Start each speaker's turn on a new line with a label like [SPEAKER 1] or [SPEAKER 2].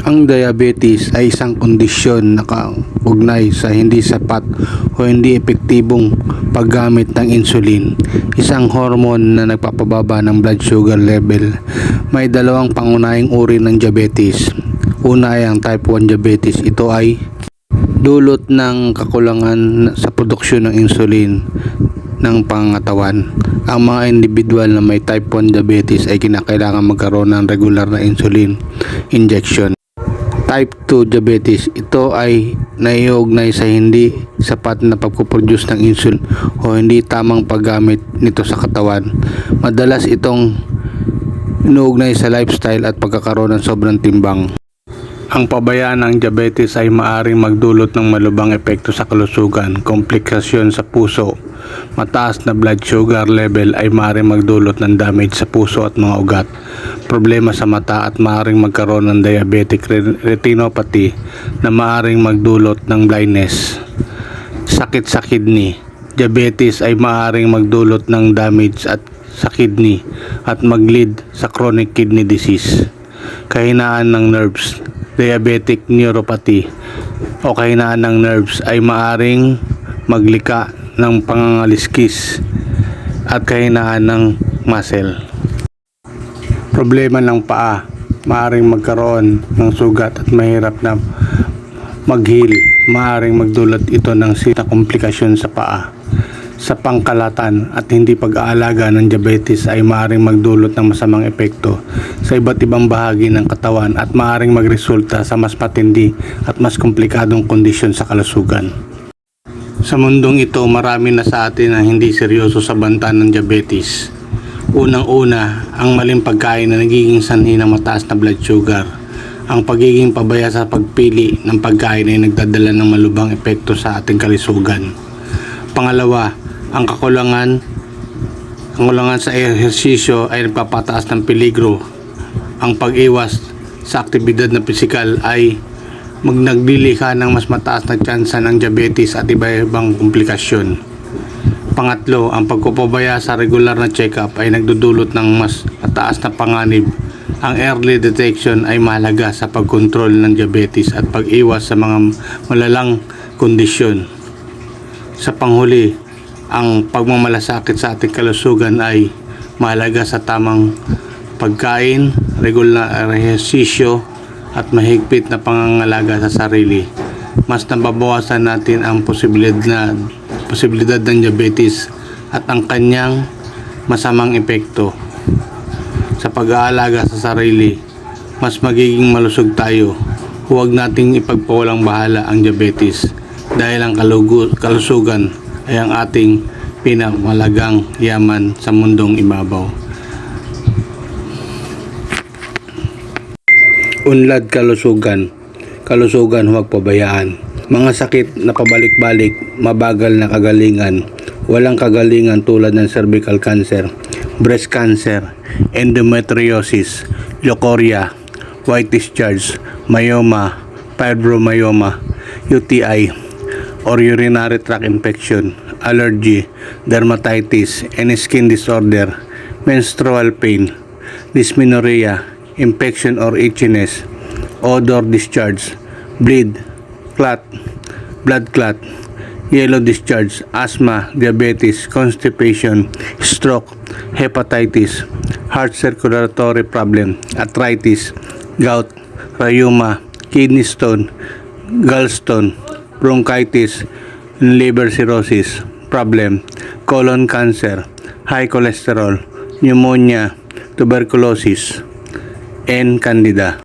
[SPEAKER 1] Ang diabetes ay isang kondisyon na kaugnay sa hindi sapat o hindi epektibong paggamit ng insulin, isang hormone na nagpapababa ng blood sugar level. May dalawang pangunahing uri ng diabetes. Una ay ang type 1 diabetes. Ito ay dulot ng kakulangan sa produksyon ng insulin ng pangangatawan. Ang mga individual na may type 1 diabetes ay kinakailangan magkaroon ng regular na insulin injection. Type 2 diabetes, ito ay naiugnay sa hindi sapat na pagpuproduce ng insulin o hindi tamang paggamit nito sa katawan. Madalas itong inuugnay sa lifestyle at pagkakaroon ng sobrang timbang. Ang pabayaan ng diabetes ay maaaring magdulot ng malubhang epekto sa kalusugan, komplikasyon sa puso. Mataas na blood sugar level ay maaaring magdulot ng damage sa puso at mga ugat, problema sa mata at maaaring magkaroon ng diabetic retinopathy na maaaring magdulot ng blindness. Sakit sa kidney. Diabetes ay maaaring magdulot ng damage at sa kidney at mag-lead sa chronic kidney disease. Kahinaan ng nerves. Diabetic neuropathy o kahinaan ng nerves ay maaaring maglika ng pangangaliskis at kahinaan ng muscle. Problema ng paa, maaaring magkaroon ng sugat at mahirap na mag-heal. Maaaring magdulot ito ng komplikasyon sa paa. Sa pangkalatan at hindi pag-aalaga ng diabetes ay maaaring magdulot ng masamang epekto sa iba't ibang bahagi ng katawan at maaaring magresulta sa mas matindi at mas komplikadong kondisyon sa kalusugan. Sa mundong ito, marami na sa atin ang hindi seryoso sa banta ng diabetes. Unang-una, ang maling pagkain na nagiging sanhi ng mataas na blood sugar. Ang pagiging pabaya sa pagpili ng pagkain ay nagdadala ng malubhang epekto sa ating kalusugan. Pangalawa, ang kakulangan sa ehersisyo ay nagpapataas ng peligro. Ang pag-iwas sa aktibidad na pisikal ay naglilika ng mas mataas na tsansa ng diabetes at iba-ibang komplikasyon. Pangatlo, ang pagpapabaya sa regular na check-up ay nagdudulot ng mas mataas na panganib. Ang early detection ay mahalaga sa pagkontrol ng diabetes at pag-iwas sa mga malalang kondisyon. Sa panghuli, ang pagmamalasakit sa ating kalusugan ay mahalaga sa tamang pagkain, regular ehersisyo at mahigpit na pangangalaga sa sarili. Mas nababawasan natin ang posibilidad ng diabetes at ang kanyang masamang epekto. Sa pag-aalaga sa sarili, mas magiging malusog tayo. Huwag nating ipagpawalang bahala ang diabetes dahil ang kalusugan ay ang ating pinakamalagang yaman sa mundong ibabaw. Unlad kalusugan. Kalusugan huwag pabayaan. Mga sakit na pabalik-balik, mabagal na kagalingan, walang kagalingan tulad ng cervical cancer, breast cancer, endometriosis, leukorrhea, white discharge, myoma, fibromyalgia, UTI, or urinary tract infection, allergy, dermatitis, and skin disorder, menstrual pain, dysmenorrhea, infection or itchiness, odor discharge, blood clot, yellow discharge, asthma, diabetes, constipation, stroke, hepatitis, heart circulatory problem, arthritis, gout, rheuma, kidney stone, gallstone, bronchitis, liver cirrhosis problem, colon cancer, high cholesterol, pneumonia, tuberculosis, and candida.